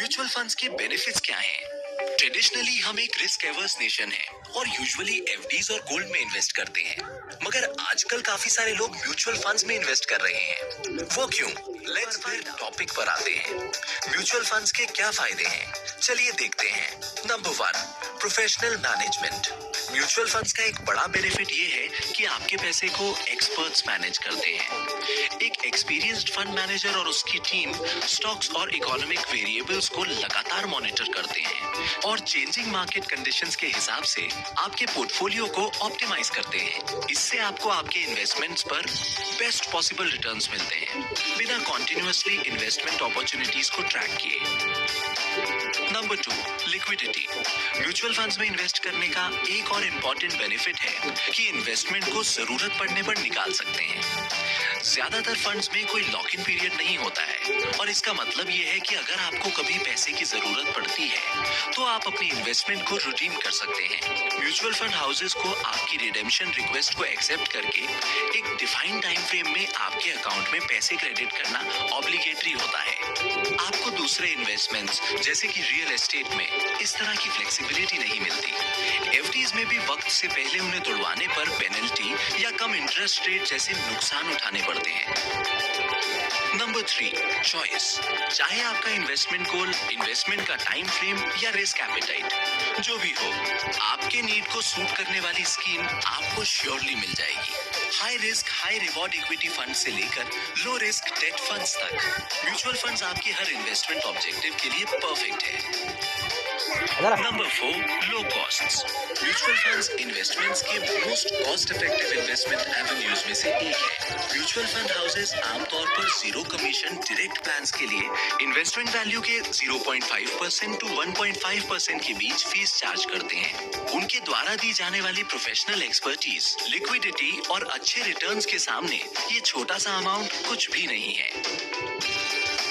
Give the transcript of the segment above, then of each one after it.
Mutual funds के benefits क्या हैं? ट्रेडिशनली हम एक रिस्क एवर्स नेशन है और यूजुअली एफडीज और गोल्ड में इन्वेस्ट करते हैं, मगर आजकल काफी सारे लोग म्यूचुअल फंड्स में इन्वेस्ट कर रहे हैं। वो क्यों? लेट्स फिर टॉपिक पर आते हैं। म्यूचुअल फंड्स के क्या फायदे हैं, चलिए देखते हैं। Number 1, professional management. Mutual funds का एक बड़ा बेनिफिट ये है कि आपके पैसे को एक्सपर्ट्स मैनेज करते हैं। एक एक्सपीरियंस्ड फंड मैनेजर और उसकी टीम स्टॉक्स और इकोनॉमिक वेरिएबल्स को लगातार मॉनिटर करते हैं और चेंजिंग मार्केट कंडीशंस के हिसाब से आपके पोर्टफोलियो को ऑप्टिमाइज करते हैं। इससे आपको आपके इन्वेस्टमेंट्स पर बेस्ट पॉसिबल रिटर्न्स मिलते हैं बिना कॉन्टिन्यूअसली इन्वेस्टमेंट अपॉर्चुनिटीज को ट्रैक किए। Number 2, liquidity. म्यूचुअल फंड्स में इन्वेस्ट करने का एक और इम्पोर्टेंट बेनिफिट है कि इन्वेस्टमेंट को जरूरत पड़ने पर निकाल सकते हैं। ज्यादातर फंड्स में कोई लॉक इन पीरियड नहीं होता है और इसका मतलब ये है कि अगर आपको कभी पैसे की जरूरत पड़ती है तो आप अपनी इन्वेस्टमेंट को रिडीम कर सकते हैं। म्यूचुअल फंड हाउसेस को आपकी रिडेम्पशन रिक्वेस्ट को एक्सेप्ट करके एक डिफाइंड टाइम फ्रेम में आपके अकाउंट में पैसे क्रेडिट करना ऑब्लिगेटरी होता है। आपको दूसरे इन्वेस्टमेंट्स जैसे कि रियल एस्टेट में इस तरह की फ्लेक्सिबिलिटी नहीं मिलती। एफडीज में भी वक्त से पहले उन्हें तुड़वाने पर पेनल्टी या कम इंटरेस्ट रेट जैसे नुकसान उठाने पड़ते हैं। Number 3, choice. चाहे आपका इन्वेस्टमेंट गोल, इन्वेस्टमेंट का टाइम फ्रेम या रिस्क एपेटाइट जो भी हो, आपके नीड को सूट करने वाली स्कीम आपको श्योरली मिल जाएगी। High risk high reward equity fund से लेकर लो रिस्क डेट फंड्स तक, म्यूचुअल फंड्स आपके हर इन्वेस्टमेंट ऑब्जेक्टिव के लिए परफेक्ट है। नंबर 4, लो कॉस्ट्स। म्यूचुअल फंड्स इन्वेस्टमेंट्स के most cost effective investment avenues में से एक है। म्यूचुअल फंड हाउसेस आमतौर पर जीरो कमीशन डायरेक्ट प्लान्स के लिए इन्वेस्टमेंट वैल्यू के 0.5% to 1.5% के बीच फीस चार्ज करते हैं। उनके द्वारा दी जाने वाली प्रोफेशनल एक्सपर्टीज, लिक्विडिटी और अच्छे रिटर्न्स के सामने ये छोटा सा अमाउंट कुछ भी नहीं है।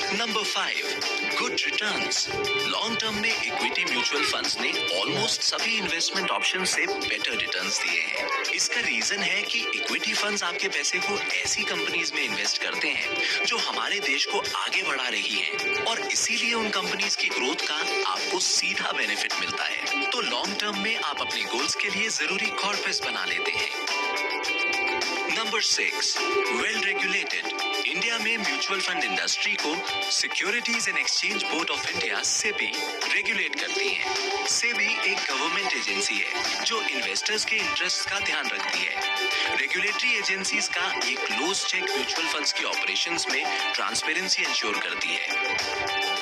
Number 5, good returns. Long term में इक्विटी म्यूचुअल फंड्स ने ऑलमोस्ट सभी इन्वेस्टमेंट ऑप्शन से बेटर रिटर्न्स दिए हैं। इसका रीजन है कि इक्विटी फंड्स आपके पैसे को ऐसी कंपनीज में इन्वेस्ट करते हैं जो हमारे देश को आगे बढ़ा रही हैं और इसीलिए उन कंपनीज की ग्रोथ का आपको सीधा बेनिफिट मिलता है। तो लॉन्ग टर्म में आप अपने गोल्स के लिए जरूरी कॉर्पस बना लेते हैं। Number 6, well regulated. इंडिया में म्यूचुअल फंड इंडस्ट्री को securities and exchange board of India SEBI regulate करती है। सेबी एक गवर्नमेंट एजेंसी है जो इन्वेस्टर्स के इंटरेस्ट का ध्यान रखती है। रेगुलेटरी एजेंसीज का एक क्लोज चेक म्यूचुअल फंड्स के ऑपरेशंस में ट्रांसपेरेंसी इंश्योर करती है।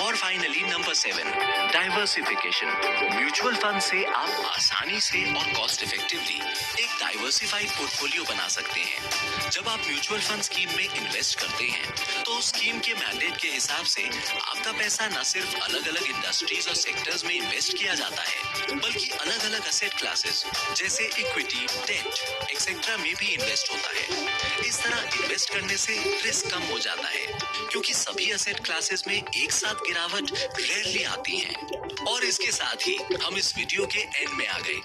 और finally number 7, diversification. Mutual fund से आप आसानी से और कॉस्ट इफेक्टिवली एक डाइवर्सिफाइड पोर्टफोलियो बना सकते हैं। जब आप म्यूचुअल फंड स्कीम में इन्वेस्ट करते हैं तो स्कीम के मैंडेट के हिसाब से आपका पैसा न सिर्फ अलग अलग इंडस्ट्रीज और सेक्टर्स में इन्वेस्ट किया जाता है, बल्कि अलग अलग एसेट क्लासेस जैसे इक्विटी, डेट एक्सेट्रा में भी इन्वेस्ट होता है। इस तरह इन्वेस्ट करने से रिस्क कम हो जाता है क्योंकि सभी एसेट क्लासेस में एक साथ गिरावट रेयरली आती है। और इसके साथ ही हम इस वीडियो के एंड में आ गए।